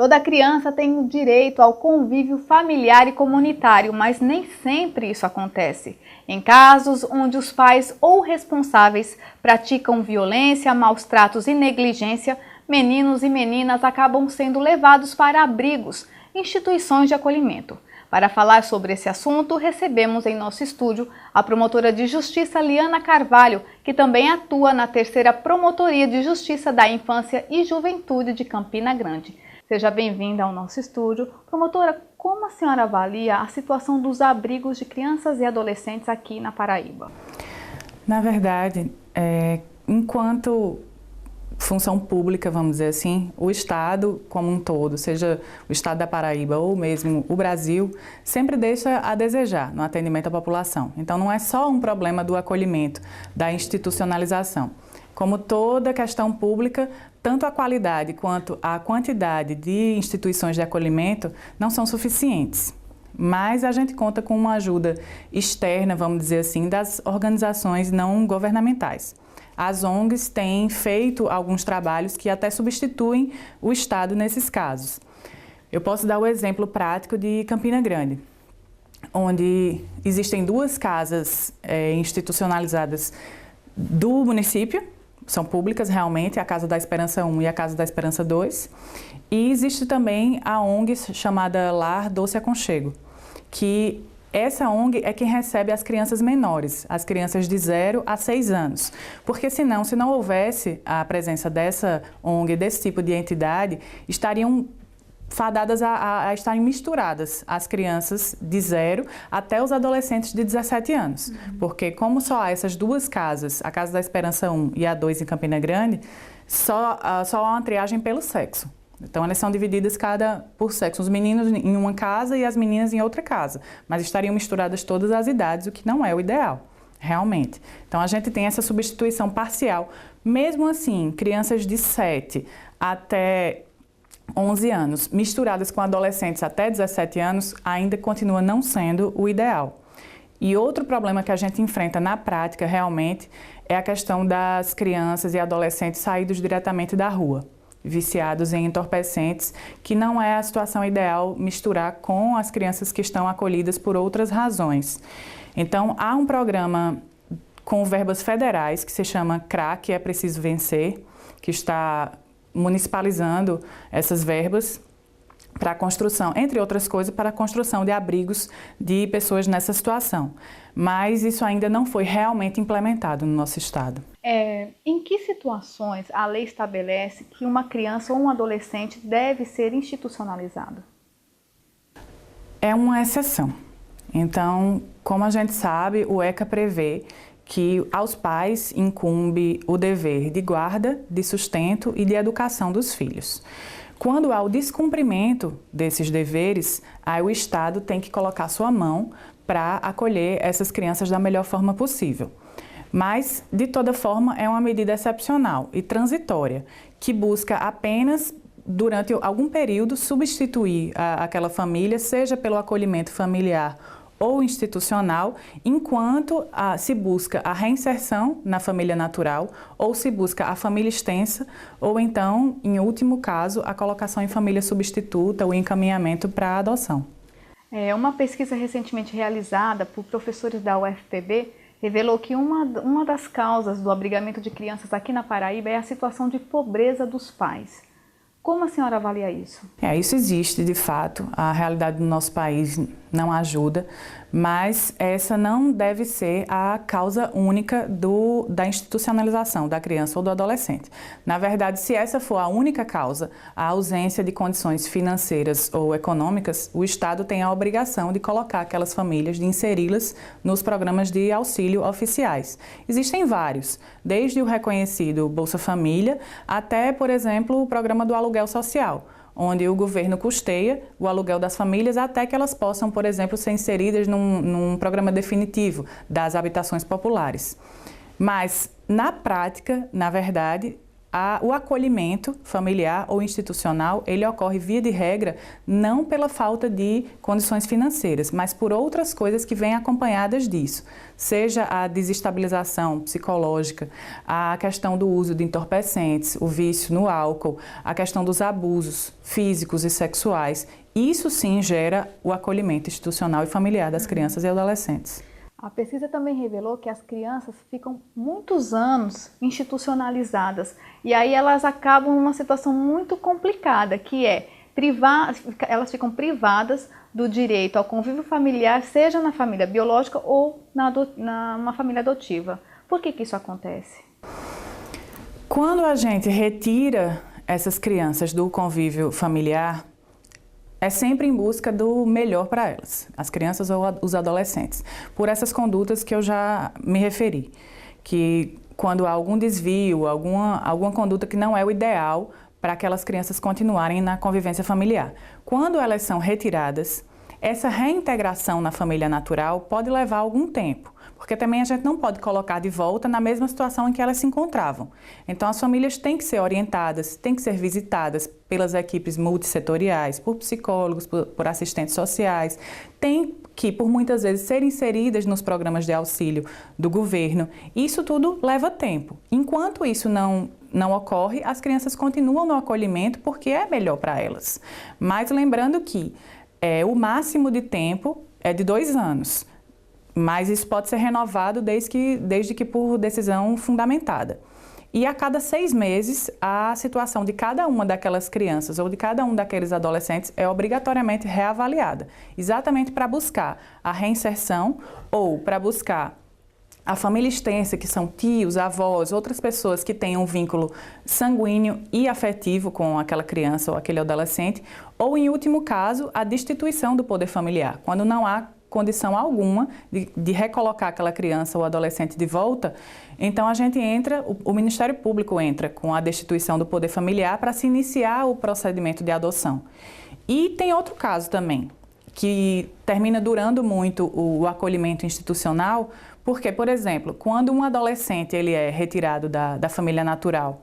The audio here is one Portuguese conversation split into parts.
Toda criança tem o direito ao convívio familiar e comunitário, mas nem sempre isso acontece. Em casos onde os pais ou responsáveis praticam violência, maus tratos e negligência, meninos e meninas acabam sendo levados para abrigos, instituições de acolhimento. Para falar sobre esse assunto, recebemos em nosso estúdio a promotora de Justiça Liana Carvalho, que também atua na 3ª Promotoria de Justiça da Infância e Juventude de Campina Grande. Seja bem-vinda ao nosso estúdio. Promotora, como a senhora avalia a situação dos abrigos de crianças e adolescentes aqui na Paraíba? Na verdade, enquanto função pública, vamos dizer assim, o Estado como um todo, seja o Estado da Paraíba ou mesmo o Brasil, sempre deixa a desejar no atendimento à população. Então não é só um problema do acolhimento, da institucionalização. Como toda questão pública, tanto a qualidade quanto a quantidade de instituições de acolhimento não são suficientes. Mas a gente conta com uma ajuda externa, vamos dizer assim, das organizações não governamentais. As ONGs têm feito alguns trabalhos que até substituem o Estado nesses casos. Eu posso dar o exemplo prático de Campina Grande, onde existem 2 casas institucionalizadas do município, são públicas realmente, a Casa da Esperança 1 e a Casa da Esperança 2. E existe também a ONG chamada Lar Doce Aconchego, que essa ONG é quem recebe as crianças menores, as crianças de 0 a 6 anos. Porque senão, se não houvesse a presença dessa ONG, desse tipo de entidade, estariam fadadas a estarem misturadas as crianças de 0 até os adolescentes de 17 anos. Porque como só há essas 2 casas, a Casa da Esperança 1 e a 2 em Campina Grande, só há uma triagem pelo sexo. Então elas são divididas por sexo, os meninos em uma casa e as meninas em outra casa, mas estariam misturadas todas as idades, o que não é o ideal, realmente. Então a gente tem essa substituição parcial. Mesmo assim, crianças de 7 até 11 anos, misturadas com adolescentes até 17 anos, ainda continua não sendo o ideal. E outro problema que a gente enfrenta na prática, realmente, é a questão das crianças e adolescentes saídos diretamente da rua, viciados em entorpecentes, que não é a situação ideal misturar com as crianças que estão acolhidas por outras razões. Então, há um programa com verbas federais que se chama CRA, É Preciso Vencer, que está municipalizando essas verbas para a construção, entre outras coisas, para a construção de abrigos de pessoas nessa situação. Mas isso ainda não foi realmente implementado no nosso estado. Em que situações a lei estabelece que uma criança ou um adolescente deve ser institucionalizado? É uma exceção. Então, como a gente sabe, o ECA prevê que aos pais incumbe o dever de guarda, de sustento e de educação dos filhos. Quando há o descumprimento desses deveres, aí o Estado tem que colocar sua mão para acolher essas crianças da melhor forma possível. Mas, de toda forma, é uma medida excepcional e transitória, que busca apenas, durante algum período, substituir aquela família, seja pelo acolhimento familiar ou institucional, enquanto se busca a reinserção na família natural, ou se busca a família extensa, ou então, em último caso, a colocação em família substituta ou encaminhamento para a adoção. Uma pesquisa recentemente realizada por professores da UFPB revelou que uma das causas do abrigamento de crianças aqui na Paraíba é a situação de pobreza dos pais. Como a senhora avalia isso? Isso existe, de fato. A realidade do nosso país não ajuda, mas essa não deve ser a causa única da institucionalização da criança ou do adolescente. Na verdade, se essa for a única causa, a ausência de condições financeiras ou econômicas, o Estado tem a obrigação de colocar aquelas famílias, de inseri-las nos programas de auxílio oficiais. Existem vários, desde o reconhecido Bolsa Família até, por exemplo, o programa do aluguel social, onde o governo custeia o aluguel das famílias até que elas possam, por exemplo, ser inseridas num programa definitivo das habitações populares. Mas, na prática, na verdade, o acolhimento familiar ou institucional, ele ocorre, via de regra, não pela falta de condições financeiras, mas por outras coisas que vêm acompanhadas disso. Seja a desestabilização psicológica, a questão do uso de entorpecentes, o vício no álcool, a questão dos abusos físicos e sexuais. Isso sim gera o acolhimento institucional e familiar das crianças e adolescentes. A pesquisa também revelou que as crianças ficam muitos anos institucionalizadas e aí elas acabam numa situação muito complicada, que é elas ficam privadas do direito ao convívio familiar, seja na família biológica ou numa família adotiva. Por que isso acontece? Quando a gente retira essas crianças do convívio familiar, é sempre em busca do melhor para elas, as crianças ou os adolescentes, por essas condutas que eu já me referi, que quando há algum desvio, alguma conduta que não é o ideal para aquelas crianças continuarem na convivência familiar. Quando elas são retiradas, essa reintegração na família natural pode levar algum tempo, porque também a gente não pode colocar de volta na mesma situação em que elas se encontravam. Então as famílias têm que ser orientadas, têm que ser visitadas pelas equipes multissetoriais, por psicólogos, por assistentes sociais, têm que, por muitas vezes, ser inseridas nos programas de auxílio do governo. Isso tudo leva tempo. Enquanto isso não ocorre, as crianças continuam no acolhimento porque é melhor para elas. Mas lembrando que o máximo de tempo é de 2 anos. Mas isso pode ser renovado desde que por decisão fundamentada. E a cada 6 meses, a situação de cada uma daquelas crianças ou de cada um daqueles adolescentes é obrigatoriamente reavaliada, exatamente para buscar a reinserção ou para buscar a família extensa, que são tios, avós, outras pessoas que tenham um vínculo sanguíneo e afetivo com aquela criança ou aquele adolescente, ou, em último caso, a destituição do poder familiar, quando não há condição alguma de recolocar aquela criança ou adolescente de volta. Então o Ministério Público entra com a destituição do poder familiar para se iniciar o procedimento de adoção. E tem outro caso também, que termina durando muito o acolhimento institucional, porque, por exemplo, quando um adolescente ele é retirado da família natural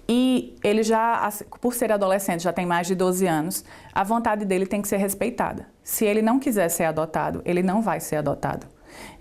e ele já, por ser adolescente, já tem mais de 12 anos, a vontade dele tem que ser respeitada. Se ele não quiser ser adotado, ele não vai ser adotado.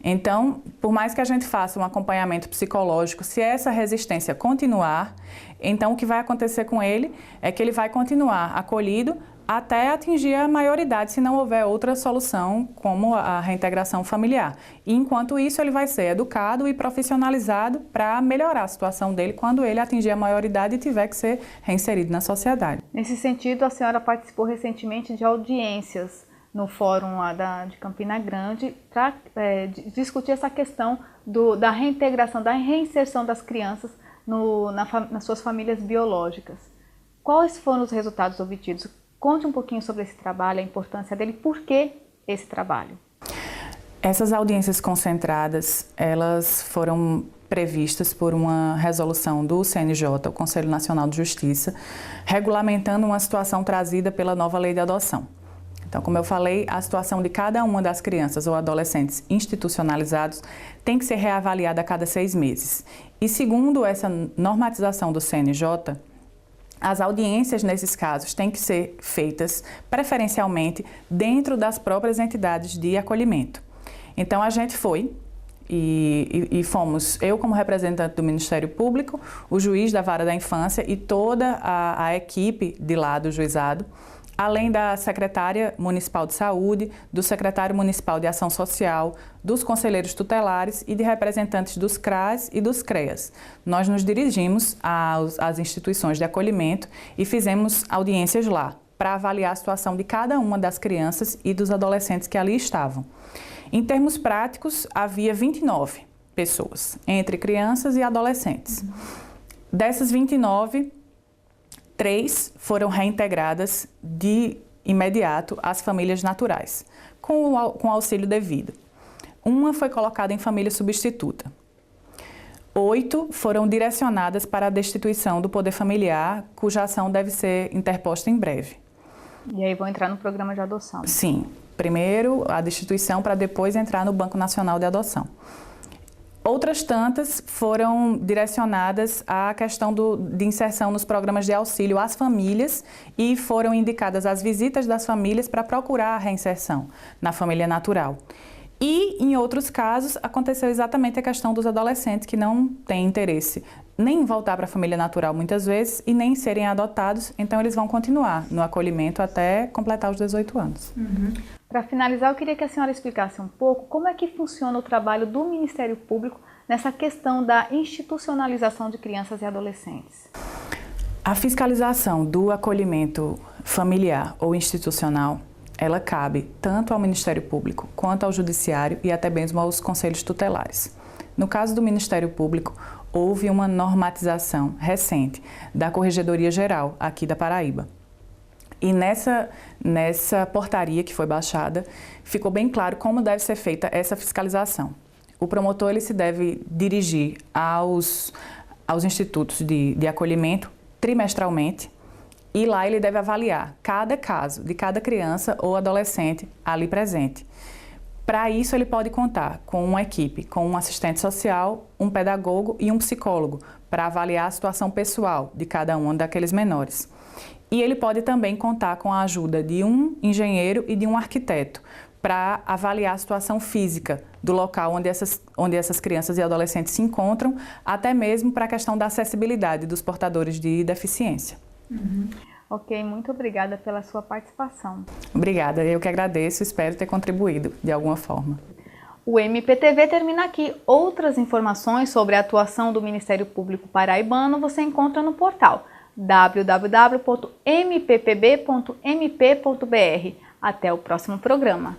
Então, por mais que a gente faça um acompanhamento psicológico, se essa resistência continuar, então o que vai acontecer com ele é que ele vai continuar acolhido até atingir a maioridade, se não houver outra solução, como a reintegração familiar. E, enquanto isso, ele vai ser educado e profissionalizado para melhorar a situação dele quando ele atingir a maioridade e tiver que ser reinserido na sociedade. Nesse sentido, a senhora participou recentemente de audiências no Fórum de Campina Grande para discutir essa questão da reintegração, da reinserção das crianças nas suas famílias biológicas. Quais foram os resultados obtidos? Conte um pouquinho sobre esse trabalho, a importância dele, por que esse trabalho? Essas audiências concentradas, elas foram previstas por uma resolução do CNJ, o Conselho Nacional de Justiça, regulamentando uma situação trazida pela nova lei de adoção. Então, como eu falei, a situação de cada uma das crianças ou adolescentes institucionalizados tem que ser reavaliada a cada 6 meses. E segundo essa normatização do CNJ, as audiências nesses casos têm que ser feitas preferencialmente dentro das próprias entidades de acolhimento. Então a gente foi e fomos, eu como representante do Ministério Público, o juiz da Vara da Infância e toda a equipe de lá do juizado, além da secretária municipal de saúde, do secretário municipal de ação social, dos conselheiros tutelares e de representantes dos CRAS e dos CREAS. Nós nos dirigimos às instituições de acolhimento e fizemos audiências lá, para avaliar a situação de cada uma das crianças e dos adolescentes que ali estavam. Em termos práticos, havia 29 pessoas, entre crianças e adolescentes. Dessas 29, 3 foram reintegradas de imediato às famílias naturais, com auxílio devido. Uma foi colocada em família substituta. 8 foram direcionadas para a destituição do poder familiar, cuja ação deve ser interposta em breve. E aí vão entrar no programa de adoção? Sim. Primeiro a destituição para depois entrar no Banco Nacional de Adoção. Outras tantas foram direcionadas à questão de inserção nos programas de auxílio às famílias e foram indicadas as visitas das famílias para procurar a reinserção na família natural. E, em outros casos, aconteceu exatamente a questão dos adolescentes que não têm interesse nem em voltar para a família natural muitas vezes e nem em serem adotados, então eles vão continuar no acolhimento até completar os 18 anos. Para finalizar, eu queria que a senhora explicasse um pouco como é que funciona o trabalho do Ministério Público nessa questão da institucionalização de crianças e adolescentes. A fiscalização do acolhimento familiar ou institucional, ela cabe tanto ao Ministério Público quanto ao Judiciário e até mesmo aos conselhos tutelares. No caso do Ministério Público, houve uma normatização recente da Corregedoria Geral aqui da Paraíba. E nessa portaria que foi baixada, ficou bem claro como deve ser feita essa fiscalização. O promotor ele se deve dirigir aos institutos de acolhimento trimestralmente e lá ele deve avaliar cada caso de cada criança ou adolescente ali presente. Para isso, ele pode contar com uma equipe, com um assistente social, um pedagogo e um psicólogo, para avaliar a situação pessoal de cada um daqueles menores. E ele pode também contar com a ajuda de um engenheiro e de um arquiteto, para avaliar a situação física do local onde essas crianças e adolescentes se encontram, até mesmo para a questão da acessibilidade dos portadores de deficiência. Ok, muito obrigada pela sua participação. Obrigada, eu que agradeço, espero ter contribuído de alguma forma. O MPTV termina aqui. Outras informações sobre a atuação do Ministério Público Paraibano você encontra no portal www.mppb.mp.br. Até o próximo programa.